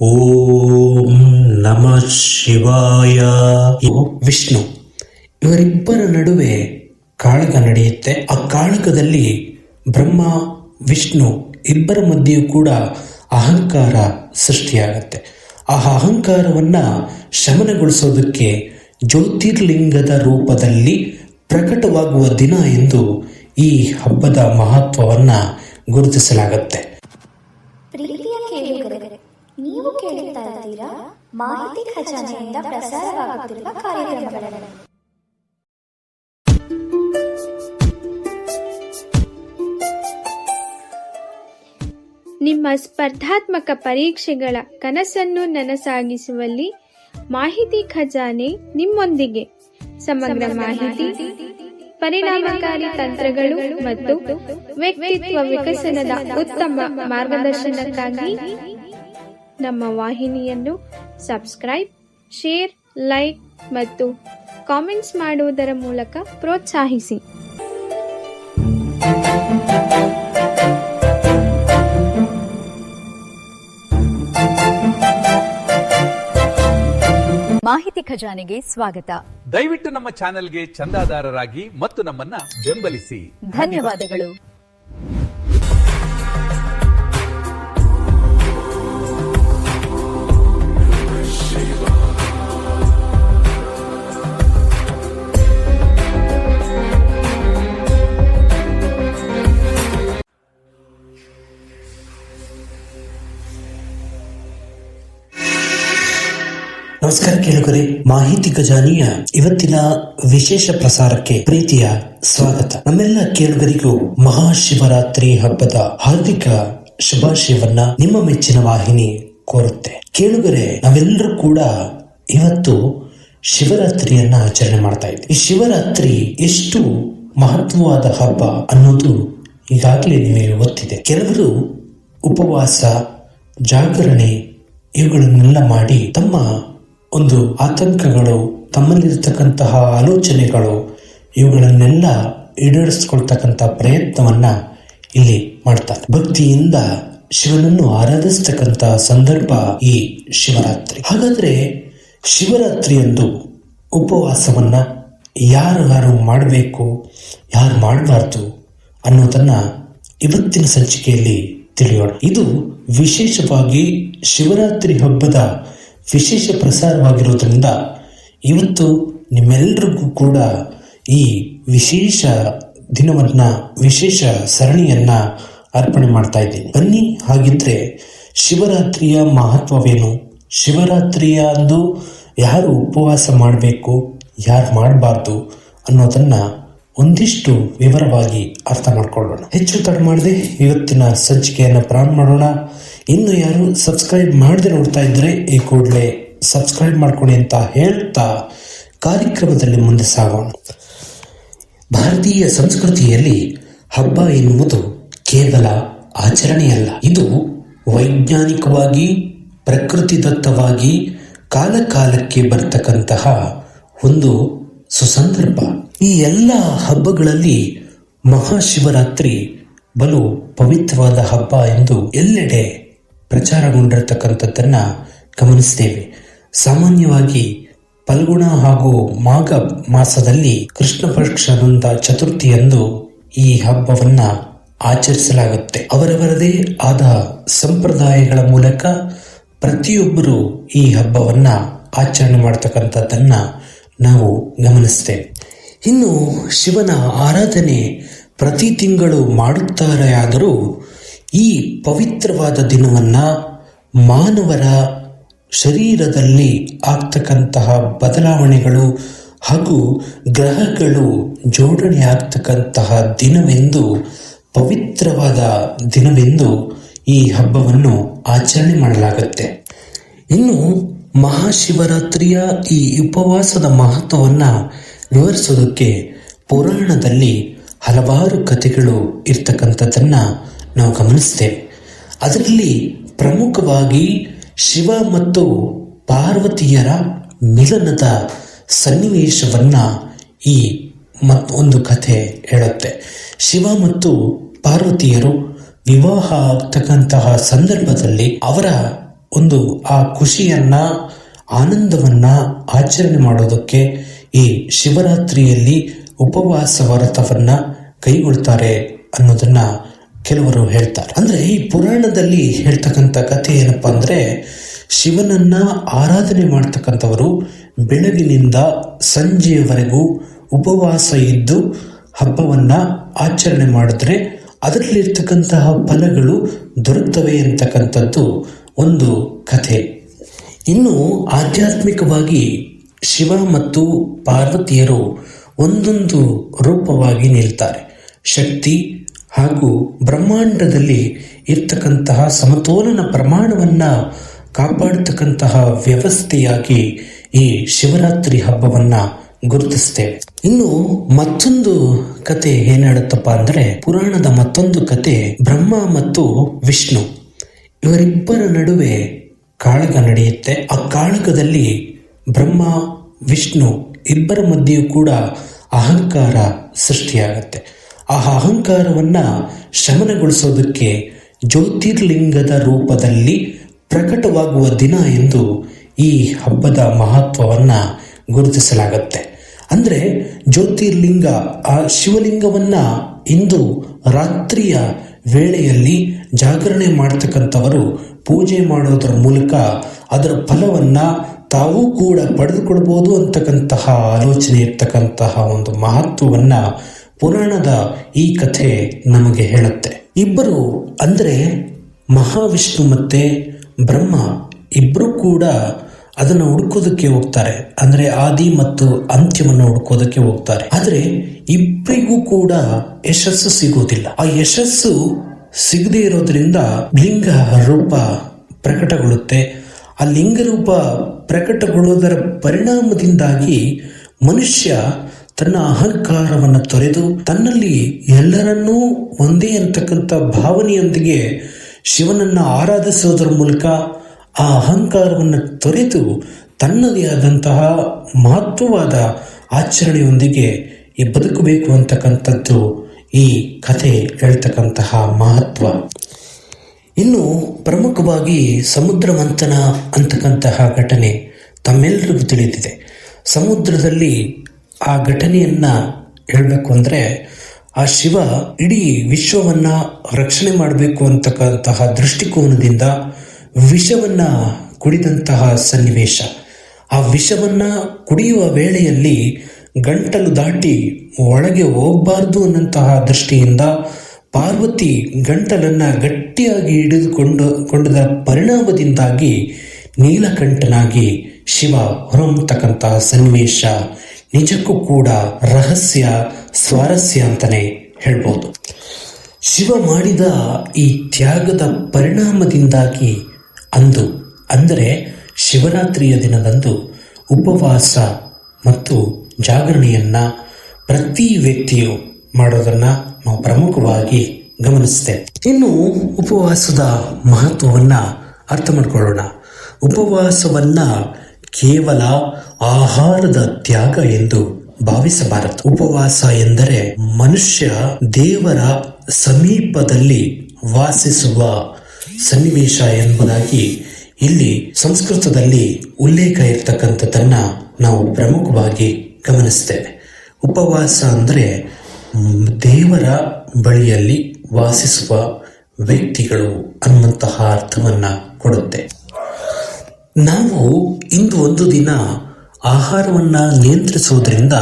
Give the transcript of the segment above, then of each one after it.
ಓಂ ನಮಃ ಶಿವಾಯ. ವಿಷ್ಣು ಇವರಿಬ್ಬರ ನಡುವೆ ಕಾಳಗ ನಡೆಯುತ್ತೆ. ಆ ಕಾಳಗದಲ್ಲಿ ಬ್ರಹ್ಮ ವಿಷ್ಣು ಇಬ್ಬರ ಮಧ್ಯೆಯೂ ಕೂಡ ಅಹಂಕಾರ ಸೃಷ್ಟಿಯಾಗತ್ತೆ. ಆ ಅಹಂಕಾರವನ್ನ ಶಮನಗೊಳಿಸೋದಕ್ಕೆ ಜ್ಯೋತಿರ್ಲಿಂಗದ ರೂಪದಲ್ಲಿ ಪ್ರಕಟವಾಗುವ ದಿನ ಎಂದು ಈ ಹಬ್ಬದ ಮಹತ್ವವನ್ನ ಗುರುತಿಸಲಾಗತ್ತೆ. ಪ್ರೀತಿಯ ಕೇಳುಗರೆ, ನೀವು ಕೇಳುತ್ತಾ ಇದ್ದೀರಾ ಮಾಹಿತಿ ಖಜಾನೆಯಿಂದ ಪ್ರಸಾರವಾಗುತ್ತಿರುವ ಕಾರ್ಯಕ್ರಮಗಳನ್ನು. ನಿಮ್ಮ ಸ್ಪರ್ಧಾತ್ಮಕ ಪರೀಕ್ಷೆಗಳ ಕನಸನ್ನು ನನಸಾಗಿಸುವಲ್ಲಿ ಮಾಹಿತಿ ಖಜಾನೆ ನಿಮ್ಮೊಂದಿಗೆ. ಸಮಗ್ರ ಮಾಹಿತಿ, ಪರಿಣಾಮಕಾರಿ ತಂತ್ರಗಳು ಮತ್ತು ವ್ಯಕ್ತಿತ್ವ ವಿಕಸನದ ಉತ್ತಮ ಮಾರ್ಗದರ್ಶನಕ್ಕಾಗಿ ನಮ್ಮ ವಾಹಿನಿಯನ್ನು ಸಬ್ಸ್ಕ್ರೈಬ್, ಶೇರ್, ಲೈಕ್ ಮತ್ತು ಕಾಮೆಂಟ್ಸ್ ಮಾಡುವುದರ ಮೂಲಕ ಪ್ರೋತ್ಸಾಹಿಸಿ. ಮಾಹಿತಿ ಖಜಾನೆಗೆ ಸ್ವಾಗತ. ದಯವಿಟ್ಟು ನಮ್ಮ ಚಾನೆಲ್ಗೆ ಚಂದಾದಾರರಾಗಿ ಮತ್ತು ನಮ್ಮನ್ನ ಬೆಂಬಲಿಸಿ. ಧನ್ಯವಾದಗಳು. ನಮಸ್ಕಾರ ಕೇಳುಗರೆ, ಮಾಹಿತಿ ಖಜಾನೆಯ ಇವತ್ತಿನ ವಿಶೇಷ ಪ್ರಸಾರಕ್ಕೆ ಪ್ರೀತಿಯ ಸ್ವಾಗತ. ನಮ್ಮೆಲ್ಲ ಕೇಳುಗರಿಗೂ ಮಹಾಶಿವರಾತ್ರಿ ಹಬ್ಬದ ಹಾರ್ದಿಕ ಶುಭಾಶಯವನ್ನ ನಿಮ್ಮ ಮೆಚ್ಚಿನ ವಾಹಿನಿ ಕೋರುತ್ತೆ. ಕೇಳುಗರೆ, ನಾವೆಲ್ಲರೂ ಕೂಡ ಇವತ್ತು ಶಿವರಾತ್ರಿಯನ್ನ ಆಚರಣೆ ಮಾಡ್ತಾ ಇದ್ದೀವಿ. ಈ ಶಿವರಾತ್ರಿ ಎಷ್ಟು ಮಹತ್ವವಾದ ಹಬ್ಬ ಅನ್ನೋದು ಈಗಾಗಲೇ ನಿಮಗೆ ಗೊತ್ತಿದೆ. ಕೆಲವರು ಉಪವಾಸ, ಜಾಗರಣೆ ಇವುಗಳನ್ನೆಲ್ಲ ಮಾಡಿ ತಮ್ಮ ಒಂದು ಆತಂಕಗಳು, ತಮ್ಮಲ್ಲಿರತಕ್ಕಂತಹ ಆಲೋಚನೆಗಳು ಇವುಗಳನ್ನೆಲ್ಲ ಈಡೇರಿಸಿಕೊಳ್ತಕ್ಕಂಥ ಪ್ರಯತ್ನವನ್ನ ಇಲ್ಲಿ ಮಾಡ್ತಾರೆ. ಭಕ್ತಿಯಿಂದ ಶಿವನನ್ನು ಆರಾಧಿಸ್ತಕ್ಕಂಥ ಸಂದರ್ಭ ಈ ಶಿವರಾತ್ರಿ. ಹಾಗಾದ್ರೆ ಶಿವರಾತ್ರಿಯಂದು ಉಪವಾಸವನ್ನ ಯಾರು ಮಾಡಬೇಕು, ಯಾರು ಮಾಡಬಾರ್ದು ಅನ್ನೋದನ್ನ ಇವತ್ತಿನ ಸಂಚಿಕೆಯಲ್ಲಿ ತಿಳಿಯೋಣ. ಇದು ವಿಶೇಷವಾಗಿ ಶಿವರಾತ್ರಿ ಹಬ್ಬದ ವಿಶೇಷ ಪ್ರಸಾರವಾಗಿರೋದ್ರಿಂದ ಇವತ್ತು ನಿಮ್ಮೆಲ್ಲರಿಗೂ ಕೂಡ ಈ ವಿಶೇಷ ದಿನವನ್ನ, ವಿಶೇಷ ಸರಣಿಯನ್ನ ಅರ್ಪಣೆ ಮಾಡ್ತಾ ಇದ್ದೀನಿ. ಬನ್ನಿ, ಹಾಗಿದ್ರೆ ಶಿವರಾತ್ರಿಯ ಮಹತ್ವವೇನು, ಶಿವರಾತ್ರಿಯ ಅಂದು ಯಾರು ಉಪವಾಸ ಮಾಡಬೇಕು, ಯಾರು ಮಾಡಬಾರ್ದು ಅನ್ನೋದನ್ನ ಒಂದಿಷ್ಟು ವಿವರವಾಗಿ ಅರ್ಥ ಮಾಡ್ಕೊಳ್ಳೋಣ. ಹೆಚ್ಚು ತಡ ಮಾಡದೆ ಇವತ್ತಿನ ಸಂಚಿಕೆಯನ್ನು ಪ್ರಾರಂಭ ಮಾಡೋಣ. ಇನ್ನು ಯಾರು ಸಬ್ಸ್ಕ್ರೈಬ್ ಮಾಡದೆ ನೋಡ್ತಾ ಇದ್ರೆ ಈ ಕೂಡಲೇ ಸಬ್ಸ್ಕ್ರೈಬ್ ಮಾಡ್ಕೊಳ್ಳಿ ಅಂತ ಹೇಳ್ತಾ ಕಾರ್ಯಕ್ರಮದಲ್ಲಿ ಮುಂದೆ ಸಾಗೋಣ. ಭಾರತೀಯ ಸಂಸ್ಕೃತಿಯಲ್ಲಿ ಹಬ್ಬ ಎನ್ನುವುದು ಕೇವಲ ಆಚರಣೆಯಲ್ಲ, ಇದು ವೈಜ್ಞಾನಿಕವಾಗಿ, ಪ್ರಕೃತಿದತ್ತವಾಗಿ ಕಾಲಕಾಲಕ್ಕೆ ಬರ್ತಕ್ಕಂತಹ ಒಂದು ಸುಸಂದರ್ಭ. ಈ ಎಲ್ಲ ಹಬ್ಬಗಳಲ್ಲಿ ಮಹಾಶಿವರಾತ್ರಿ ಬಲು ಪವಿತ್ರವಾದ ಹಬ್ಬ ಎಂದು ಎಲ್ಲೆಡೆ ಪ್ರಚಾರಗೊಂಡಿರತಕ್ಕಂಥದ್ದನ್ನ ಗಮನಿಸ್ತೇವೆ. ಸಾಮಾನ್ಯವಾಗಿ ಫಲ್ಗುಣ ಹಾಗೂ ಮಾಘ ಮಾಸದಲ್ಲಿ ಕೃಷ್ಣ ಪಕ್ಷದ ಚತುರ್ಥಿಯಂದು ಈ ಹಬ್ಬವನ್ನ ಆಚರಿಸಲಾಗುತ್ತೆ. ಅವರವರದೇ ಆದ ಸಂಪ್ರದಾಯಗಳ ಮೂಲಕ ಪ್ರತಿಯೊಬ್ಬರು ಈ ಹಬ್ಬವನ್ನ ಆಚರಣೆ ಮಾಡತಕ್ಕಂಥದ್ದನ್ನ ನಾವು ಗಮನಿಸ್ತೇವೆ. ಇನ್ನು ಶಿವನ ಆರಾಧನೆ ಪ್ರತಿ ತಿಂಗಳು ಮಾಡುತ್ತಾರೆ. ಆದರೂ ಈ ಪವಿತ್ರವಾದ ದಿನವನ್ನ ಮಾನವರ ಶರೀರದಲ್ಲಿ ಆಗ್ತಕ್ಕಂತಹ ಬದಲಾವಣೆಗಳು ಹಾಗೂ ಗ್ರಹಗಳು ಜೋಡಣೆ ಆಗ್ತಕ್ಕಂತಹ ದಿನವೆಂದು, ಪವಿತ್ರವಾದ ದಿನವೆಂದು ಈ ಹಬ್ಬವನ್ನು ಆಚರಣೆ ಮಾಡಲಾಗುತ್ತೆ. ಇನ್ನು ಮಹಾಶಿವರಾತ್ರಿಯ ಈ ಉಪವಾಸದ ಮಹತ್ವವನ್ನ ವಿವರಿಸೋದಕ್ಕೆ ಪುರಾಣದಲ್ಲಿ ಹಲವಾರು ಕಥೆಗಳು ಇರ್ತಕ್ಕಂಥದ್ದನ್ನ ನಾವು ಗಮನಿಸ್ತೇವೆ. ಅದರಲ್ಲಿ ಪ್ರಮುಖವಾಗಿ ಶಿವ ಮತ್ತು ಪಾರ್ವತಿಯರ ಮಿಲನದ ಸನ್ನಿವೇಶವನ್ನ ಈ ಒಂದು ಕಥೆ ಹೇಳುತ್ತೆ. ಶಿವ ಮತ್ತು ಪಾರ್ವತಿಯರು ವಿವಾಹ ಆಗ್ತಕ್ಕಂತಹ ಸಂದರ್ಭದಲ್ಲಿ ಅವರ ಒಂದು ಆ ಖುಷಿಯನ್ನ, ಆನಂದವನ್ನ ಆಚರಣೆ ಮಾಡೋದಕ್ಕೆ ಈ ಶಿವರಾತ್ರಿಯಲ್ಲಿ ಉಪವಾಸ ವ್ರತವನ್ನ ಕೈಗೊಳ್ತಾರೆ ಅನ್ನೋದನ್ನ ಕೆಲವರು ಹೇಳ್ತಾರೆ. ಅಂದ್ರೆ ಈ ಪುರಾಣದಲ್ಲಿ ಹೇಳ್ತಕ್ಕಂಥ ಕಥೆ ಏನಪ್ಪಾ ಅಂದ್ರೆ, ಶಿವನನ್ನ ಆರಾಧನೆ ಮಾಡ್ತಕ್ಕಂಥವರು ಬೆಳಗಿನಿಂದ ಸಂಜೆಯವರೆಗೂ ಉಪವಾಸ ಇದ್ದು ಹಬ್ಬವನ್ನ ಆಚರಣೆ ಮಾಡಿದ್ರೆ ಅದರಲ್ಲಿರ್ತಕ್ಕಂತಹ ಫಲಗಳು ದೊರೆತವೆ ಅಂತಕ್ಕಂಥದ್ದು ಒಂದು ಕಥೆ. ಇನ್ನು ಆಧ್ಯಾತ್ಮಿಕವಾಗಿ ಶಿವ ಮತ್ತು ಪಾರ್ವತಿಯರು ಒಂದೊಂದು ರೂಪವಾಗಿ ನಿಲ್ತಾರೆ. ಶಕ್ತಿ ಹಾಗೂ ಬ್ರಹ್ಮಾಂಡದಲ್ಲಿ ಇರ್ತಕ್ಕಂತಹ ಸಮತೋಲನ ಪ್ರಮಾಣವನ್ನ ಕಾಪಾಡತಕ್ಕಂತಹ ವ್ಯವಸ್ಥೆಯಾಗಿ ಈ ಶಿವರಾತ್ರಿ ಹಬ್ಬವನ್ನ ಗುರುತಿಸ್ತೇವೆ. ಇನ್ನು ಮತ್ತೊಂದು ಕತೆ ಏನ್ ಹೇಳುತ್ತಪ್ಪ ಅಂದ್ರೆ, ಪುರಾಣದ ಮತ್ತೊಂದು ಕತೆ ಬ್ರಹ್ಮ ಮತ್ತು ವಿಷ್ಣು ಇವರಿಬ್ಬರ ನಡುವೆ ಕಾಳಗ ನಡೆಯುತ್ತೆ. ಆ ಕಾಳಗದಲ್ಲಿ ಬ್ರಹ್ಮ ವಿಷ್ಣು ಇಬ್ಬರ ಮಧ್ಯೆಯೂ ಕೂಡ ಅಹಂಕಾರ ಸೃಷ್ಟಿಯಾಗತ್ತೆ. ಆ ಅಹಂಕಾರವನ್ನ ಶಮನಗೊಳಿಸೋದಕ್ಕೆ ಜ್ಯೋತಿರ್ಲಿಂಗದ ರೂಪದಲ್ಲಿ ಪ್ರಕಟವಾಗುವ ದಿನ ಎಂದು ಈ ಹಬ್ಬದ ಮಹತ್ವವನ್ನ ಗುರುತಿಸಲಾಗತ್ತೆ. ಅಂದ್ರೆ ಜ್ಯೋತಿರ್ಲಿಂಗ, ಆ ಶಿವಲಿಂಗವನ್ನ ಇಂದು ರಾತ್ರಿಯ ವೇಳೆಯಲ್ಲಿ ಜಾಗರಣೆ ಮಾಡತಕ್ಕಂಥವರು ಪೂಜೆ ಮಾಡೋದ್ರ ಮೂಲಕ ಅದರ ಫಲವನ್ನ ತಾವೂ ಕೂಡ ಪಡೆದುಕೊಳ್ಬಹುದು ಅಂತಕ್ಕಂತಹ ಆಲೋಚನೆ ಇರ್ತಕ್ಕಂತಹ ಒಂದು ಮಹತ್ವವನ್ನ ಪುರಾಣದ ಈ ಕಥೆ ನಮಗೆ ಹೇಳುತ್ತೆ. ಇಬ್ಬರು ಅಂದ್ರೆ ಮಹಾವಿಷ್ಣು ಮತ್ತೆ ಬ್ರಹ್ಮ ಇಬ್ರು ಕೂಡ ಅದನ್ನು ಹುಡುಕೋದಕ್ಕೆ ಹೋಗ್ತಾರೆ. ಅಂದ್ರೆ ಆದಿ ಮತ್ತು ಅಂತ್ಯವನ್ನು ಹುಡುಕೋದಕ್ಕೆ ಹೋಗ್ತಾರೆ. ಆದ್ರೆ ಇಬ್ಬರಿಗೂ ಕೂಡ ಯಶಸ್ಸು ಸಿಗುವುದಿಲ್ಲ. ಆ ಯಶಸ್ಸು ಸಿಗದೇ ಇರೋದ್ರಿಂದ ಲಿಂಗ ರೂಪ ಪ್ರಕಟಗೊಳ್ಳುತ್ತೆ. ಆ ಲಿಂಗ ರೂಪ ಪ್ರಕಟಗೊಳ್ಳುವುದರ ಪರಿಣಾಮದಿಂದಾಗಿ ಮನುಷ್ಯ ತನ್ನ ಅಹಂಕಾರವನ್ನು ತೊರೆದು ತನ್ನಲ್ಲಿ ಎಲ್ಲರನ್ನೂ ಒಂದೇ ಅಂತಕ್ಕಂಥ ಭಾವನೆಯೊಂದಿಗೆ ಶಿವನನ್ನ ಆರಾಧಿಸೋದರ ಮೂಲಕ ಆ ಅಹಂಕಾರವನ್ನು ತೊರೆದು ತನ್ನದೇ ಆದಂತಹ ಮಹತ್ವವಾದ ಆಚರಣೆಯೊಂದಿಗೆ ಈ ಬದುಕಬೇಕು ಅಂತಕ್ಕಂಥದ್ದು ಈ ಕಥೆ ಹೇಳ್ತಕ್ಕಂತಹ ಮಹತ್ವ. ಇನ್ನು ಪ್ರಮುಖವಾಗಿ ಸಮುದ್ರ ಮಂಥನ ಅಂತಕ್ಕಂತಹ ಘಟನೆ ತಮ್ಮೆಲ್ಲರಿಗೂ ತಿಳಿದಿದೆ. ಸಮುದ್ರದಲ್ಲಿ ಆ ಘಟನೆಯನ್ನ ಹೇಳಬೇಕು ಅಂದ್ರೆ, ಆ ಶಿವ ಇಡೀ ವಿಶ್ವವನ್ನ ರಕ್ಷಣೆ ಮಾಡಬೇಕು ಅಂತಕ್ಕಂತಹ ದೃಷ್ಟಿಕೋನದಿಂದ ವಿಷವನ್ನ ಕುಡಿದಂತಹ ಸನ್ನಿವೇಶ. ಆ ವಿಷವನ್ನ ಕುಡಿಯುವ ವೇಳೆಯಲ್ಲಿ ಗಂಟಲು ದಾಟಿ ಒಳಗೆ ಹೋಗಬಾರ್ದು ಅನ್ನಂತಹ ದೃಷ್ಟಿಯಿಂದ ಪಾರ್ವತಿ ಗಂಟಲನ್ನ ಗಟ್ಟಿಯಾಗಿ ಹಿಡಿದುಕೊಂಡ ಪರಿಣಾಮದಿಂದಾಗಿ ನೀಲಕಂಠನಾಗಿ ಶಿವ ಹೊರಹೊಮ್ಮತಕ್ಕಂತಹ ಸನ್ನಿವೇಶ ನಿಜಕ್ಕೂ ಕೂಡ ರಹಸ್ಯ, ಸ್ವಾರಸ್ಯ ಅಂತಾನೆ ಹೇಳ್ಬೋದು. ಶಿವ ಮಾಡಿದ ಈ ತ್ಯಾಗದ ಪರಿಣಾಮದಿಂದಾಗಿ ಅಂದು ಅಂದರೆ ಶಿವರಾತ್ರಿಯ ದಿನದಂದು ಉಪವಾಸ ಮತ್ತು ಜಾಗರಣೆಯನ್ನ ಪ್ರತಿ ವ್ಯಕ್ತಿಯು ಮಾಡೋದನ್ನ ನಾವು ಪ್ರಮುಖವಾಗಿ ಗಮನಿಸ್ತೇವೆ. ಇನ್ನು ಉಪವಾಸದ ಮಹತ್ವವನ್ನ ಅರ್ಥ ಮಾಡಿಕೊಳ್ಳೋಣ. ಉಪವಾಸವನ್ನ ಕೇವಲ ಆಹಾರದ ತ್ಯಾಗ ಎಂದು ಭಾವಿಸಬಾರದು. ಉಪವಾಸ ಎಂದರೆ ಮನುಷ್ಯ ದೇವರ ಸಮೀಪದಲ್ಲಿ ವಾಸಿಸುವ ಸನ್ನಿವೇಶ ಎಂಬುದಾಗಿ ಇಲ್ಲಿ ಸಂಸ್ಕೃತದಲ್ಲಿ ಉಲ್ಲೇಖ ಇರ್ತಕ್ಕಂಥದ್ದನ್ನ ನಾವು ಪ್ರಮುಖವಾಗಿ ಗಮನಿಸ್ತೇವೆ. ಉಪವಾಸ ಅಂದರೆ ದೇವರ ಬಳಿಯಲ್ಲಿ ವಾಸಿಸುವ ವ್ಯಕ್ತಿಗಳು ಅನ್ನುವಂತಹ ಅರ್ಥವನ್ನ ಕೊಡುತ್ತೆ. ನಾವು ಇಂದು ಒಂದು ದಿನ ಆಹಾರವನ್ನ ನಿಯಂತ್ರಿಸುವುದರಿಂದ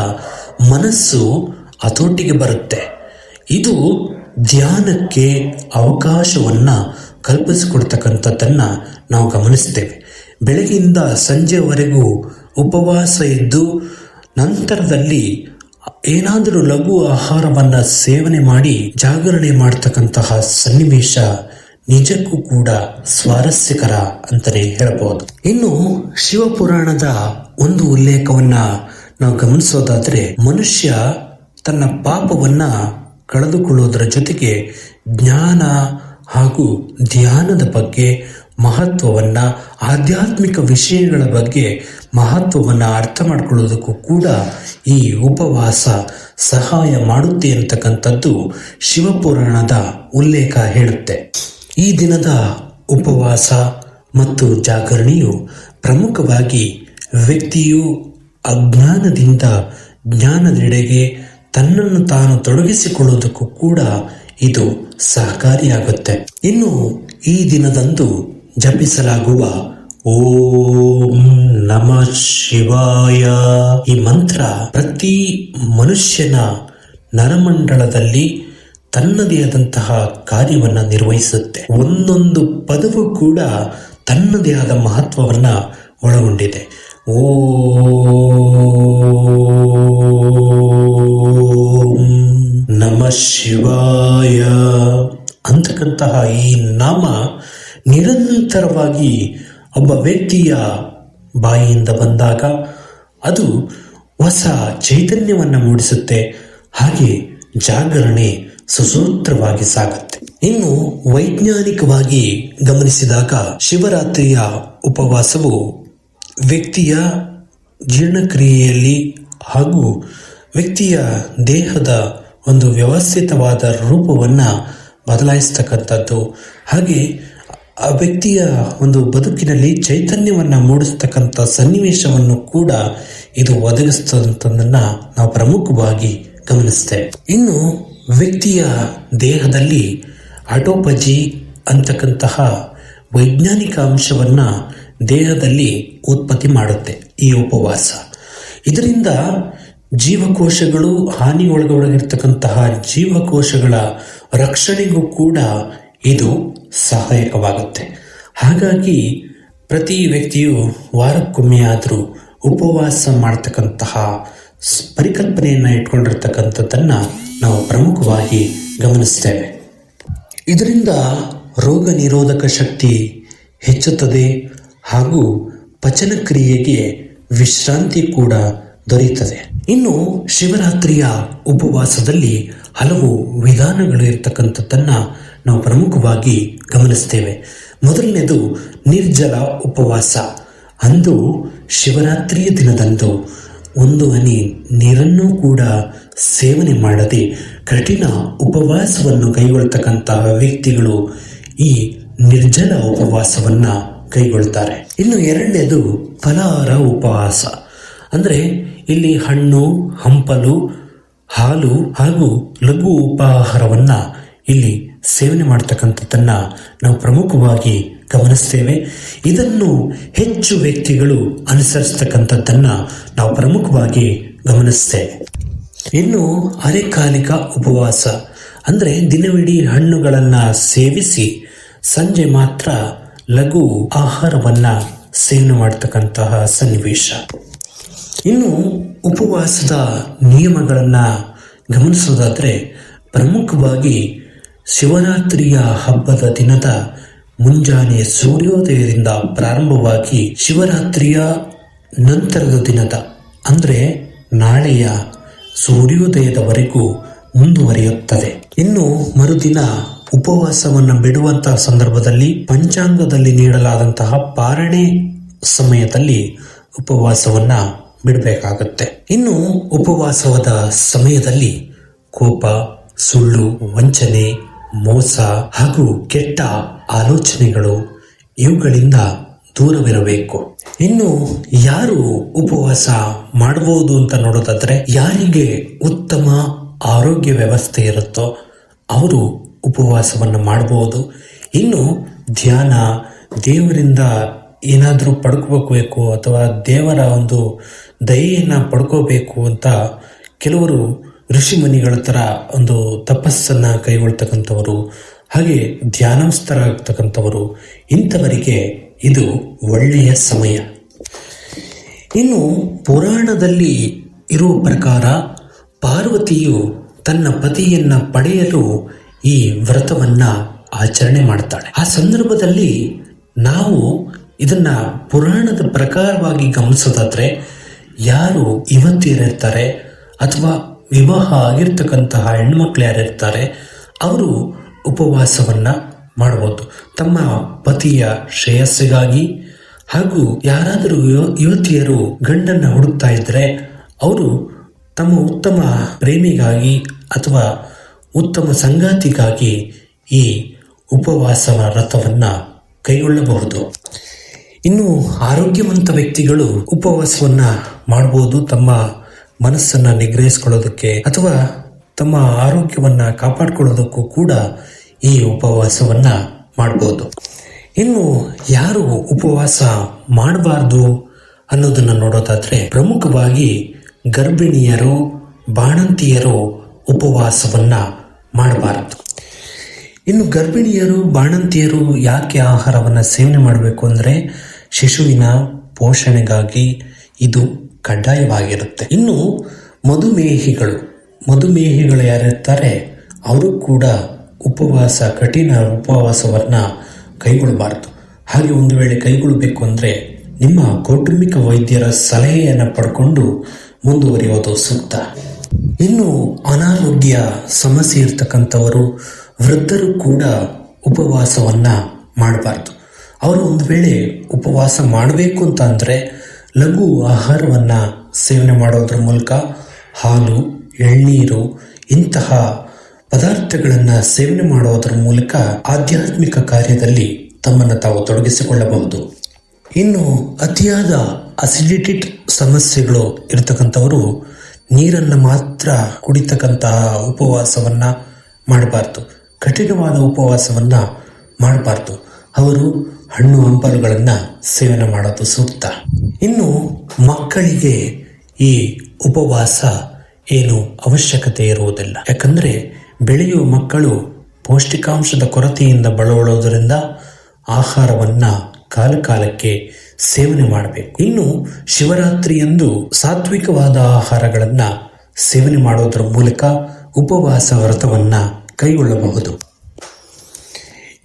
ಮನಸ್ಸು ಹತೋಟಿಗೆ ಬರುತ್ತೆ. ಇದು ಧ್ಯಾನಕ್ಕೆ ಅವಕಾಶವನ್ನ ಕಲ್ಪಿಸಿಕೊಡ್ತಕ್ಕಂಥದ್ದನ್ನ ನಾವು ಗಮನಿಸ್ತೇವೆ. ಬೆಳಗ್ಗೆಯಿಂದ ಸಂಜೆವರೆಗೂ ಉಪವಾಸ ಇದ್ದು ನಂತರದಲ್ಲಿ ಏನಾದರೂ ಲಘು ಆಹಾರವನ್ನ ಸೇವನೆ ಮಾಡಿ ಜಾಗರಣೆ ಮಾಡತಕ್ಕಂತಹ ಸನ್ನಿವೇಶ ನಿಜಕ್ಕೂ ಕೂಡ ಸ್ವಾರಸ್ಯಕರ ಅಂತಲೇ ಹೇಳಬಹುದು. ಇನ್ನು ಶಿವಪುರಾಣದ ಒಂದು ಉಲ್ಲೇಖವನ್ನ ನಾವು ಗಮನಿಸೋದಾದ್ರೆ, ಮನುಷ್ಯ ತನ್ನ ಪಾಪವನ್ನ ಕಳೆದುಕೊಳ್ಳುವುದರ ಜೊತೆಗೆ ಜ್ಞಾನ ಹಾಗೂ ಧ್ಯಾನದ ಬಗ್ಗೆ ಮಹತ್ವವನ್ನ, ಆಧ್ಯಾತ್ಮಿಕ ವಿಷಯಗಳ ಬಗ್ಗೆ ಮಹತ್ವವನ್ನ ಅರ್ಥ ಮಾಡಿಕೊಳ್ಳೋದಕ್ಕೂ ಕೂಡ ಈ ಉಪವಾಸ ಸಹಾಯ ಮಾಡುತ್ತೆ ಅಂತಕ್ಕಂಥದ್ದು ಶಿವಪುರಾಣದ ಉಲ್ಲೇಖ ಹೇಳುತ್ತೆ. ಈ ದಿನದ ಉಪವಾಸ ಮತ್ತು ಜಾಗರಣೆಯು ಪ್ರಮುಖವಾಗಿ ವ್ಯಕ್ತಿಯು ಅಜ್ಞಾನದಿಂದ ಜ್ಞಾನದೆಡೆಗೆ ತನ್ನನ್ನು ತಾನು ತೊಡಗಿಸಿಕೊಳ್ಳುವುದಕ್ಕೂ ಕೂಡ ಇದು ಸಹಕಾರಿಯಾಗುತ್ತೆ. ಇನ್ನು ಈ ದಿನದಂದು ಜಪಿಸಲಾಗುವ ಓಂ ನಮಃ ಶಿವಾಯ ಈ ಮಂತ್ರ ಪ್ರತಿ ಮನುಷ್ಯನ ನರಮಂಡಲದಲ್ಲಿ ತನ್ನದೇ ಆದಂತಹ ಕಾರ್ಯವನ್ನ ನಿರ್ವಹಿಸುತ್ತೆ. ಒಂದೊಂದು ಪದವು ಕೂಡ ತನ್ನದೇ ಆದ ಮಹತ್ವವನ್ನ ಒಳಗೊಂಡಿದೆ. ಓಂ ನಮಃ ಶಿವಾಯ ಅಂತಕ್ಕಂತಹ ಈ ನಾಮ ನಿರಂತರವಾಗಿ ಒಬ್ಬ ವ್ಯಕ್ತಿಯ ಬಾಯಿಯಿಂದ ಬಂದಾಗ ಅದು ಹೊಸ ಚೈತನ್ಯವನ್ನು ಮೂಡಿಸುತ್ತೆ. ಹಾಗೆ ಜಾಗರಣೆ ಸುಸೂತ್ರವಾಗಿ ಸಾಗುತ್ತೆ. ಇನ್ನು ವೈಜ್ಞಾನಿಕವಾಗಿ ಗಮನಿಸಿದಾಗ ಶಿವರಾತ್ರಿಯ ಉಪವಾಸವು ವ್ಯಕ್ತಿಯ ಜೀರ್ಣಕ್ರಿಯೆಯಲ್ಲಿ ಹಾಗೂ ವ್ಯಕ್ತಿಯ ದೇಹದ ಒಂದು ವ್ಯವಸ್ಥಿತವಾದ ರೂಪವನ್ನು ಬದಲಾಯಿಸ್ತಕ್ಕಂಥದ್ದು, ಹಾಗೆ ಆ ವ್ಯಕ್ತಿಯ ಒಂದು ಬದುಕಿನಲ್ಲಿ ಚೈತನ್ಯವನ್ನು ಮೂಡಿಸ್ತಕ್ಕಂಥ ಸನ್ನಿವೇಶವನ್ನು ಕೂಡ ಇದು ಒದಗಿಸ್ತದಂಥದ್ದನ್ನು ನಾವು ಪ್ರಮುಖವಾಗಿ ಗಮನಿಸ್ತೇವೆ. ಇನ್ನು ವ್ಯಕ್ತಿಯ ದೇಹದಲ್ಲಿ ಆಟೋಪಜಿ ಅಂತಕ್ಕಂತಹ ವೈಜ್ಞಾನಿಕ ಅಂಶವನ್ನು ದೇಹದಲ್ಲಿ ಉತ್ಪತ್ತಿ ಮಾಡುತ್ತೆ ಈ ಉಪವಾಸ. ಇದರಿಂದ ಜೀವಕೋಶಗಳು ಹಾನಿಗೊಳಗಿರ್ತಕ್ಕಂತಹ ಜೀವಕೋಶಗಳ ರಕ್ಷಣೆಗೂ ಕೂಡ ಇದು ಸಹಾಯಕವಾಗುತ್ತೆ. ಹಾಗಾಗಿ ಪ್ರತಿ ವ್ಯಕ್ತಿಯು ವಾರಕ್ಕೊಮ್ಮೆ ಆದರೂ ಉಪವಾಸ ಮಾಡ್ತಕ್ಕಂತಹ ಪರಿಕಲ್ಪನೆಯನ್ನು ಇಟ್ಕೊಂಡಿರ್ತಕ್ಕಂಥದ್ದನ್ನು ನಾವು ಪ್ರಮುಖವಾಗಿ ಗಮನಿಸ್ತೇವೆ. ಇದರಿಂದ ರೋಗ ನಿರೋಧಕ ಶಕ್ತಿ ಹೆಚ್ಚುತ್ತದೆ ಹಾಗೂ ಪಚನ ಕ್ರಿಯೆಗೆ ವಿಶ್ರಾಂತಿ ಕೂಡ ದೊರೆಯುತ್ತದೆ. ಇನ್ನು ಶಿವರಾತ್ರಿಯ ಉಪವಾಸದಲ್ಲಿ ಹಲವು ವಿಧಾನಗಳು ಇರತಕ್ಕಂಥದ್ದನ್ನು ನಾವು ಪ್ರಮುಖವಾಗಿ ಗಮನಿಸ್ತೇವೆ. ಮೊದಲನೇದು ನಿರ್ಜಲ ಉಪವಾಸ. ಅಂದು ಶಿವರಾತ್ರಿಯ ದಿನದಂದು ಒಂದು ಹನಿ ನೀರನ್ನು ಕೂಡ ಸೇವನೆ ಮಾಡದೆ ಕಠಿಣ ಉಪವಾಸವನ್ನು ಕೈಗೊಳ್ತಕ್ಕಂತಹ ವ್ಯಕ್ತಿಗಳು ಈ ನಿರ್ಜಲ ಉಪವಾಸವನ್ನು ಕೈಗೊಳ್ತಾರೆ. ಇನ್ನು ಎರಡನೇದು ಫಲಾಹಾರ ಉಪವಾಸ. ಅಂದರೆ ಇಲ್ಲಿ ಹಣ್ಣು, ಹಂಪಲು, ಹಾಲು ಹಾಗೂ ಲಘು ಉಪಹಾರವನ್ನ ಇಲ್ಲಿ ಸೇವನೆ ಮಾಡ್ತಕ್ಕಂಥದ್ದನ್ನ ನಾವು ಪ್ರಮುಖವಾಗಿ ಗಮನಿಸ್ತೇವೆ. ಇದನ್ನು ಹೆಚ್ಚು ವ್ಯಕ್ತಿಗಳು ಅನುಸರಿಸ್ತಕ್ಕಂಥದ್ದನ್ನ ನಾವು ಪ್ರಮುಖವಾಗಿ ಗಮನಿಸ್ತೇವೆ. ಇನ್ನು ಅರೆಕಾಲಿಕ ಉಪವಾಸ ಅಂದರೆ ದಿನವಿಡೀ ಹಣ್ಣುಗಳನ್ನು ಸೇವಿಸಿ ಸಂಜೆ ಮಾತ್ರ ಲಘು ಆಹಾರವನ್ನ ಸೇವನೆ ಮಾಡತಕ್ಕಂತಹ ಸನ್ನಿವೇಶ. ಇನ್ನು ಉಪವಾಸದ ನಿಯಮಗಳನ್ನು ಗಮನಿಸೋದಾದರೆ ಪ್ರಮುಖವಾಗಿ ಶಿವರಾತ್ರಿಯ ಹಬ್ಬದ ದಿನದ ಮುಂಜಾನೆ ಸೂರ್ಯೋದಯದಿಂದ ಪ್ರಾರಂಭವಾಗಿ ಶಿವರಾತ್ರಿಯ ನಂತರದ ದಿನದ ಅಂದರೆ ನಾಳೆಯ ಸೂರ್ಯೋದಯದವರೆಗೂ ಮುಂದುವರಿಯುತ್ತದೆ. ಇನ್ನು ಮರುದಿನ ಉಪವಾಸವನ್ನು ಬಿಡುವಂತಹ ಸಂದರ್ಭದಲ್ಲಿ ಪಂಚಾಂಗದಲ್ಲಿ ನೀಡಲಾದಂತಹ ಪಾರಣೆ ಸಮಯದಲ್ಲಿ ಉಪವಾಸವನ್ನ ಬಿಡಬೇಕಾಗುತ್ತೆ. ಇನ್ನು ಉಪವಾಸದ ಸಮಯದಲ್ಲಿ ಕೋಪ, ಸುಳ್ಳು, ವಂಚನೆ, ಮೋಸ ಹಾಗೂ ಕೆಟ್ಟ ಆಲೋಚನೆಗಳು ಇವುಗಳಿಂದ ದೂರವಿರಬೇಕು. ಇನ್ನು ಯಾರು ಉಪವಾಸ ಮಾಡಬಹುದು ಅಂತ ನೋಡೋದಾದ್ರೆ ಯಾರಿಗೆ ಉತ್ತಮ ಆರೋಗ್ಯ ವ್ಯವಸ್ಥೆ ಇರುತ್ತೋ ಅವರು ಉಪವಾಸವನ್ನು ಮಾಡಬಹುದು. ಇನ್ನು ಧ್ಯಾನ, ದೇವರಿಂದ ಏನಾದರೂ ಪಡ್ಕೋಬೇಕು ಅಥವಾ ದೇವರ ಒಂದು ದಯೆಯನ್ನು ಪಡ್ಕೋಬೇಕು ಅಂತ ಕೆಲವರು ಋಷಿಮುನಿಗಳ ಥರ ಒಂದು ತಪಸ್ಸನ್ನು ಕೈಗೊಳ್ತಕ್ಕಂಥವರು, ಹಾಗೆ ಧ್ಯಾನಸ್ಥರಾಗ್ತಕ್ಕಂಥವರು, ಇಂಥವರಿಗೆ ಇದು ಒಳ್ಳೆಯ ಸಮಯ. ಇನ್ನು ಪುರಾಣದಲ್ಲಿ ಇರುವ ಪ್ರಕಾರ ಪಾರ್ವತಿಯು ತನ್ನ ಪತಿಯನ್ನ ಪಡೆಯಲು ಈ ವ್ರತವನ್ನ ಆಚರಣೆ ಮಾಡ್ತಾಳೆ. ಆ ಸಂದರ್ಭದಲ್ಲಿ ನಾವು ಇದನ್ನ ಪುರಾಣದ ಪ್ರಕಾರವಾಗಿ ಗಮನಿಸೋದಾದ್ರೆ ಯಾರು ಯುವತಿಯರಿರ್ತಾರೆ ಅಥವಾ ವಿವಾಹ ಆಗಿರ್ತಕ್ಕಂತಹ ಹೆಣ್ಮಕ್ಳು ಯಾರಿರ್ತಾರೆ ಅವರು ಉಪವಾಸವನ್ನ ಮಾಡಬಹುದು. ತಮ್ಮ ಪತಿಯ ಶ್ರೇಯಸ್ಸಿಗಾಗಿ ಹಾಗೂ ಯಾರಾದರೂ ಯುವತಿಯರು ಗಂಡನ್ನ ಹುಡುಕ್ತಾ ಇದ್ರೆ ಅವರು ತಮ್ಮ ಉತ್ತಮ ಪ್ರೇಮಿಗಾಗಿ ಅಥವಾ ಉತ್ತಮ ಸಂಗಾತಿಗಾಗಿ ಈ ಉಪವಾಸ ವ್ರತವನ್ನ ಕೈಗೊಳ್ಳಬಹುದು. ಇನ್ನು ಆರೋಗ್ಯವಂತ ವ್ಯಕ್ತಿಗಳು ಉಪವಾಸವನ್ನ ಮಾಡಬಹುದು, ತಮ್ಮ ಮನಸ್ಸನ್ನ ನಿಗ್ರಹಿಸಿಕೊಳ್ಳೋದಕ್ಕೆ ಅಥವಾ ತಮ್ಮ ಆರೋಗ್ಯವನ್ನ ಕಾಪಾಡಿಕೊಳ್ಳೋದಕ್ಕೂ ಕೂಡ ಈ ಉಪವಾಸವನ್ನ ಮಾಡಬಹುದು. ಇನ್ನು ಯಾರು ಉಪವಾಸ ಮಾಡಬಾರ್ದು ಅನ್ನೋದನ್ನ ನೋಡೋದಾದ್ರೆ ಪ್ರಮುಖವಾಗಿ ಗರ್ಭಿಣಿಯರು, ಬಾಣಂತಿಯರು ಉಪವಾಸವನ್ನ ಮಾಡಬಾರದು. ಇನ್ನು ಗರ್ಭಿಣಿಯರು, ಬಾಣಂತಿಯರು ಯಾಕೆ ಆಹಾರವನ್ನು ಸೇವನೆ ಮಾಡಬೇಕು ಅಂದರೆ ಶಿಶುವಿನ ಪೋಷಣೆಗಾಗಿ ಇದು ಕಡ್ಡಾಯವಾಗಿರುತ್ತೆ. ಇನ್ನು ಮಧುಮೇಹಿಗಳು ಯಾರಿರ್ತಾರೆ ಅವರು ಕೂಡ ಕಠಿಣ ಉಪವಾಸವನ್ನ ಕೈಗೊಳ್ಳಬಾರದು. ಹಾಗೆ ಒಂದು ವೇಳೆ ಕೈಗೊಳ್ಳಬೇಕು ಅಂದರೆ ನಿಮ್ಮ ಕೌಟುಂಬಿಕ ವೈದ್ಯರ ಸಲಹೆಯನ್ನು ಪಡ್ಕೊಂಡು ಮುಂದುವರಿಯೋದು ಸೂಕ್ತ. ಇನ್ನು ಅನಾರೋಗ್ಯ ಸಮಸ್ಯೆ ಇರ್ತಕ್ಕಂಥವರು, ವೃದ್ಧರು ಕೂಡ ಉಪವಾಸವನ್ನ ಮಾಡಬಾರ್ದು. ಅವರು ಒಂದು ವೇಳೆ ಉಪವಾಸ ಮಾಡಬೇಕು ಅಂತ ಅಂದರೆ ಲಘು ಆಹಾರವನ್ನ ಸೇವನೆ ಮಾಡೋದ್ರ ಮೂಲಕ ಹಾಲು, ಎಳ್ನೀರು ಇಂತಹ ಪದಾರ್ಥಗಳನ್ನು ಸೇವನೆ ಮಾಡೋದರ ಮೂಲಕ ಆಧ್ಯಾತ್ಮಿಕ ಕಾರ್ಯದಲ್ಲಿ ತಮ್ಮನ್ನು ತಾವು ತೊಡಗಿಸಿಕೊಳ್ಳಬಹುದು. ಇನ್ನು ಅತಿಯಾದ ಅಸಿಡಿಟಿ ಸಮಸ್ಯೆಗಳು ಇರತಕ್ಕಂಥವರು ನೀರನ್ನು ಮಾತ್ರ ಕುಡಿತಕ್ಕಂತಹ ಉಪವಾಸವನ್ನ ಮಾಡಬಾರ್ದು, ಕಠಿಣವಾದ ಉಪವಾಸವನ್ನ ಮಾಡಬಾರ್ದು. ಅವರು ಹಣ್ಣು ಹಂಪಲುಗಳನ್ನು ಸೇವನೆ ಮಾಡೋದು ಸೂಕ್ತ. ಇನ್ನು ಮಕ್ಕಳಿಗೆ ಈ ಉಪವಾಸ ಏನು ಅವಶ್ಯಕತೆ ಇರುವುದಿಲ್ಲ. ಯಾಕಂದರೆ ಬೆಳೆಯುವ ಮಕ್ಕಳು ಪೌಷ್ಟಿಕಾಂಶದ ಕೊರತೆಯಿಂದ ಬಳಲುವುದರಿಂದ ಆಹಾರವನ್ನ ಕಾಲಕಾಲಕ್ಕೆ ಸೇವನೆ ಮಾಡಬೇಕು. ಇನ್ನು ಶಿವರಾತ್ರಿಯಂದು ಸಾತ್ವಿಕವಾದ ಆಹಾರಗಳನ್ನು ಸೇವನೆ ಮಾಡೋದರ ಮೂಲಕ ಉಪವಾಸ ವ್ರತವನ್ನ ಕೈಗೊಳ್ಳಬಹುದು.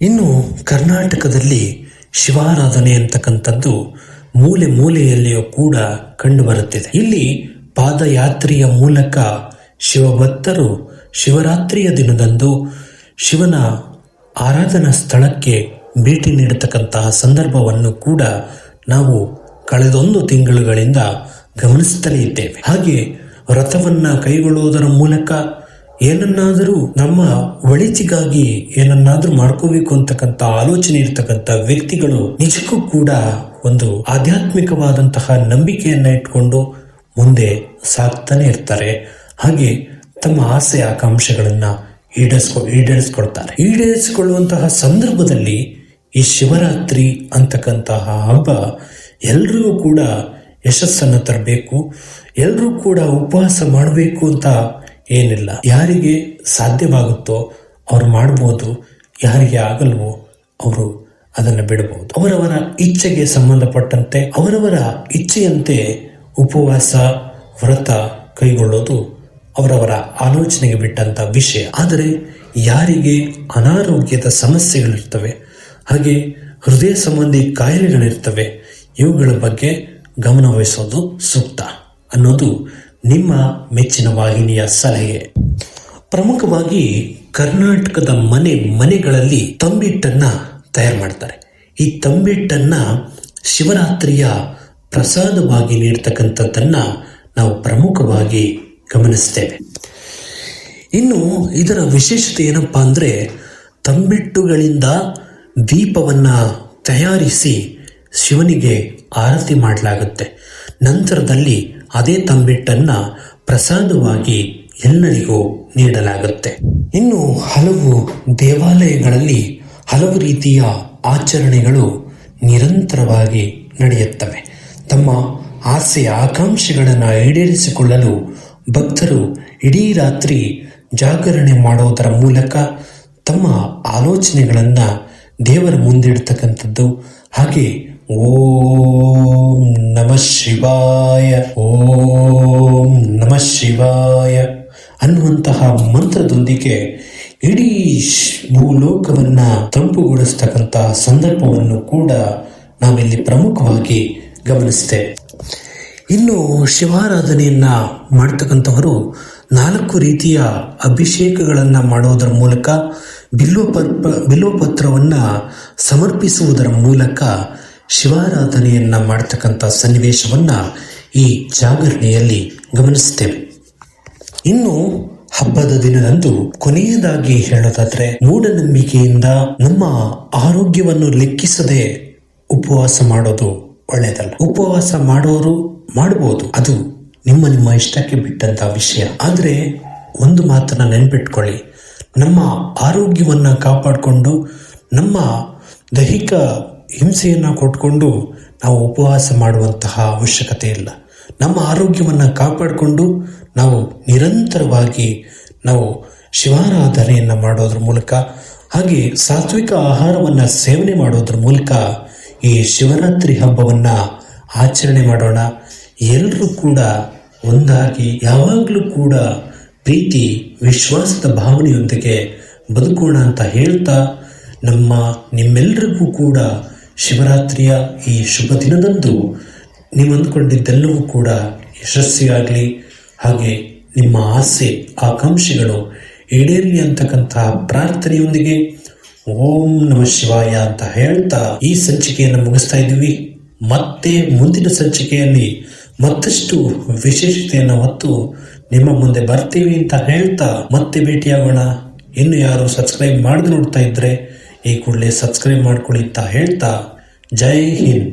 ಇನ್ನು ಕರ್ನಾಟಕದಲ್ಲಿ ಶಿವಾರಾಧನೆ ಅಂತಕ್ಕಂಥದ್ದು ಮೂಲೆ ಮೂಲೆಯಲ್ಲಿಯೂ ಕೂಡ ಕಂಡುಬರುತ್ತಿದೆ. ಇಲ್ಲಿ ಪಾದಯಾತ್ರೆಯ ಮೂಲಕ ಶಿವಭಕ್ತರು ಶಿವರಾತ್ರಿಯ ದಿನದಂದು ಶಿವನ ಆರಾಧನಾ ಸ್ಥಳಕ್ಕೆ ಭೇಟಿ ನೀಡತಕ್ಕಂತಹ ಸಂದರ್ಭವನ್ನು ಕೂಡ ನಾವು ಕಳೆದೊಂದು ತಿಂಗಳುಗಳಿಂದ ಗಮನಿಸುತ್ತಲೇ ಇದ್ದೇವೆ. ಹಾಗೆ ವ್ರತವನ್ನ ಕೈಗೊಳ್ಳುವುದರ ಮೂಲಕ ಏನನ್ನಾದರೂ ನಮ್ಮ ಒಳಿತಿಗಾಗಿ ಏನನ್ನಾದರೂ ಮಾಡ್ಕೋಬೇಕು ಅಂತಕ್ಕಂಥ ಆಲೋಚನೆ ಇರತಕ್ಕಂಥ ವ್ಯಕ್ತಿಗಳು ನಿಜಕ್ಕೂ ಕೂಡ ಒಂದು ಆಧ್ಯಾತ್ಮಿಕವಾದಂತಹ ನಂಬಿಕೆಯನ್ನ ಇಟ್ಕೊಂಡು ಮುಂದೆ ಸಾಗ್ತಾನೆ ಇರ್ತಾರೆ. ಹಾಗೆ ತಮ್ಮ ಆಸೆ ಆಕಾಂಕ್ಷೆಗಳನ್ನ ಈಡೇರಿಸಿಕೊಳ್ಳುವಂತಹ ಸಂದರ್ಭದಲ್ಲಿ ಈ ಶಿವರಾತ್ರಿ ಅಂತಕ್ಕಂತಹ ಹಬ್ಬ ಎಲ್ರಿಗೂ ಕೂಡ ಯಶಸ್ಸನ್ನು ತರಬೇಕು, ಎಲ್ಲರೂ ಕೂಡ ಉಪವಾಸ ಮಾಡಬೇಕು ಅಂತ ಏನಿಲ್ಲ. ಯಾರಿಗೆ ಸಾಧ್ಯವಾಗುತ್ತೋ ಅವರು ಮಾಡಬಹುದು, ಯಾರಿಗೆ ಆಗಲ್ವೋ ಅವರು ಅದನ್ನು ಬಿಡಬಹುದು. ಅವರವರ ಇಚ್ಛೆಗೆ ಸಂಬಂಧಪಟ್ಟಂತೆ ಅವರವರ ಇಚ್ಛೆಯಂತೆ ಉಪವಾಸ ವ್ರತ ಕೈಗೊಳ್ಳೋದು ಅವರವರ ಆಲೋಚನೆಗೆ ಬಿಟ್ಟಂತ ವಿಷಯ. ಆದರೆ ಯಾರಿಗೆ ಅನಾರೋಗ್ಯದ ಸಮಸ್ಯೆಗಳಿರ್ತವೆ, ಹಾಗೆ ಹೃದಯ ಸಂಬಂಧಿ ಕಾಯಿಲೆಗಳಿರ್ತವೆ, ಇವುಗಳ ಬಗ್ಗೆ ಗಮನ ವಹಿಸೋದು ಸೂಕ್ತ ಅನ್ನೋದು ನಿಮ್ಮ ಮೆಚ್ಚಿನ ವಾಹಿನಿಯ ಸಲಹೆ. ಪ್ರಮುಖವಾಗಿ ಕರ್ನಾಟಕದ ಮನೆಗಳಲ್ಲಿ ತಂಬಿಟ್ಟನ್ನ ತಯಾರು ಮಾಡ್ತಾರೆ. ಈ ತಂಬಿಟ್ಟನ್ನ ಶಿವರಾತ್ರಿಯ ಪ್ರಸಾದವಾಗಿ ನೀಡ್ತಕ್ಕಂಥದ್ದನ್ನ ನಾವು ಪ್ರಮುಖವಾಗಿ ಗಮನಿಸ್ತೇವೆ. ಇನ್ನು ಇದರ ವಿಶೇಷತೆ ಏನಪ್ಪಾ ಅಂದ್ರೆ ತಂಬಿಟ್ಟುಗಳಿಂದ ದೀಪವನ್ನ ತಯಾರಿಸಿ ಶಿವನಿಗೆ ಆರತಿ ಮಾಡಲಾಗುತ್ತೆ. ನಂತರದಲ್ಲಿ ಅದೇ ತಂಬಿಟ್ಟನ್ನ ಪ್ರಸಾದವಾಗಿ ಎಲ್ಲರಿಗೂ ನೀಡಲಾಗುತ್ತೆ. ಇನ್ನು ಹಲವು ದೇವಾಲಯಗಳಲ್ಲಿ ಹಲವು ರೀತಿಯ ಆಚರಣೆಗಳು ನಿರಂತರವಾಗಿ ನಡೆಯುತ್ತವೆ. ತಮ್ಮ ಆಸೆ ಆಕಾಂಕ್ಷೆಗಳನ್ನು ಈಡೇರಿಸಿಕೊಳ್ಳಲು ಭಕ್ತರು ಇಡೀ ರಾತ್ರಿ ಜಾಗರಣೆ ಮಾಡೋದರ ಮೂಲಕ ತಮ್ಮ ಆಲೋಚನೆಗಳನ್ನು ದೇವರ ಮುಂದಿಡ್ತಕ್ಕಂಥದ್ದು. ಹಾಗೆ ಓಂ ನಮಃ ಶಿವಾಯ, ಓಂ ನಮಃ ಶಿವಾಯ ಅನ್ನುವಂತಹ ಮಂತ್ರದೊಂದಿಗೆ ಇಡೀ ಭೂಲೋಕವನ್ನ ತಂಪುಗೊಳಿಸ್ತಕ್ಕಂತಹ ಸಂದರ್ಭವನ್ನು ಕೂಡ ನಾವಿಲ್ಲಿ ಪ್ರಮುಖವಾಗಿ ಗಮನಿಸ್ತೇವೆ. ಇನ್ನು ಶಿವಾರಾಧನೆಯನ್ನ ಮಾಡ್ತಕ್ಕಂಥವರು 4 ರೀತಿಯ ಅಭಿಷೇಕಗಳನ್ನು ಮಾಡೋದರ ಮೂಲಕ ಬಿಲ್ವಪತ್ರವನ್ನ ಸಮರ್ಪಿಸುವುದರ ಮೂಲಕ ಶಿವಾರಾಧನೆಯನ್ನ ಮಾಡ್ತಕ್ಕಂಥ ಸನ್ನಿವೇಶವನ್ನ ಈ ಜಾಗರಣೆಯಲ್ಲಿ ಗಮನಿಸ್ತೇವೆ. ಇನ್ನು ಹಬ್ಬದ ದಿನದಂದು ಕೊನೆಯದಾಗಿ ಹೇಳೋದಾದ್ರೆ, ಮೂಢನಂಬಿಕೆಯಿಂದ ನಮ್ಮ ಆರೋಗ್ಯವನ್ನು ಲೆಕ್ಕಿಸದೆ ಉಪವಾಸ ಮಾಡೋದು ಒಳ್ಳೆಯದಲ್ಲ. ಉಪವಾಸ ಮಾಡೋರು ಮಾಡಬಹುದು, ಅದು ನಿಮ್ಮ ಇಷ್ಟಕ್ಕೆ ಬಿಟ್ಟಂತ ವಿಷಯ. ಆದ್ರೆ ಒಂದು ಮಾತನ್ನ ನೆನ್ಪಿಟ್ಕೊಳ್ಳಿ, ನಮ್ಮ ಆರೋಗ್ಯವನ್ನ ಕಾಪಾಡಿಕೊಂಡು ನಮ್ಮ ದೈಹಿಕ ಹಿಂಸೆಯನ್ನ ಕೊಟ್ಕೊಂಡು ನಾವು ಉಪವಾಸ ಮಾಡುವಂತಹ ಅವಶ್ಯಕತೆ ಇಲ್ಲ. ನಮ್ಮ ಆರೋಗ್ಯವನ್ನ ಕಾಪಾಡಿಕೊಂಡು ನಾವು ನಿರಂತರವಾಗಿ ನಾವು ಶಿವಾರಾಧನೆಯನ್ನ ಮಾಡೋದ್ರ ಮೂಲಕ, ಹಾಗೆ ಸಾತ್ವಿಕ ಆಹಾರವನ್ನ ಸೇವನೆ ಮಾಡೋದ್ರ ಮೂಲಕ ಈ ಶಿವರಾತ್ರಿ ಹಬ್ಬವನ್ನ ಆಚರಣೆ ಮಾಡೋಣ. ಎಲ್ಲರೂ ಕೂಡ ಒಂದಾಗಿ ಯಾವಾಗಲೂ ಕೂಡ ಪ್ರೀತಿ ವಿಶ್ವಾಸದ ಭಾವನೆಯೊಂದಿಗೆ ಬದುಕೋಣ ಅಂತ ಹೇಳ್ತಾ, ನಿಮ್ಮೆಲ್ಲರಿಗೂ ಕೂಡ ಶಿವರಾತ್ರಿಯ ಈ ಶುಭ ದಿನದಂದು ನೀವು ಅಂದ್ಕೊಂಡಿದ್ದೆಲ್ಲವೂ ಕೂಡ ಯಶಸ್ವಿಯಾಗಲಿ, ಹಾಗೆ ನಿಮ್ಮ ಆಸೆ ಆಕಾಂಕ್ಷೆಗಳು ಈಡೇರಲಿ ಅಂತಕ್ಕಂತಹ ಪ್ರಾರ್ಥನೆಯೊಂದಿಗೆ ಓಂ ನಮಃ ಶಿವಾಯ ಅಂತ ಹೇಳ್ತಾ ಈ ಸಂಚಿಕೆಯನ್ನು ಮುಗಿಸ್ತಾ ಇದ್ದೀವಿ. ಮತ್ತೆ ಮುಂದಿನ ಸಂಚಿಕೆಯಲ್ಲಿ ಮತ್ತಷ್ಟು ವಿಶೇಷತೆಯನ್ನು ಹೊತ್ತು ನಿಮ್ಮ ಮುಂದೆ ಬರ್ತೀವಿ ಅಂತ ಹೇಳ್ತಾ ಮತ್ತೆ ಭೇಟಿಯಾಗೋಣ. ಇನ್ನು ಯಾರು ಸಬ್ಸ್ಕ್ರೈಬ್ ಮಾಡದೆ ನೋಡ್ತಾ ಇದ್ರೆ ಈ ಕೂಡಲೇ ಸಬ್ಸ್ಕ್ರೈಬ್ ಮಾಡ್ಕೊಳ್ಳಿ ಅಂತ ಹೇಳ್ತಾ, ಜೈ ಹಿಂದ್.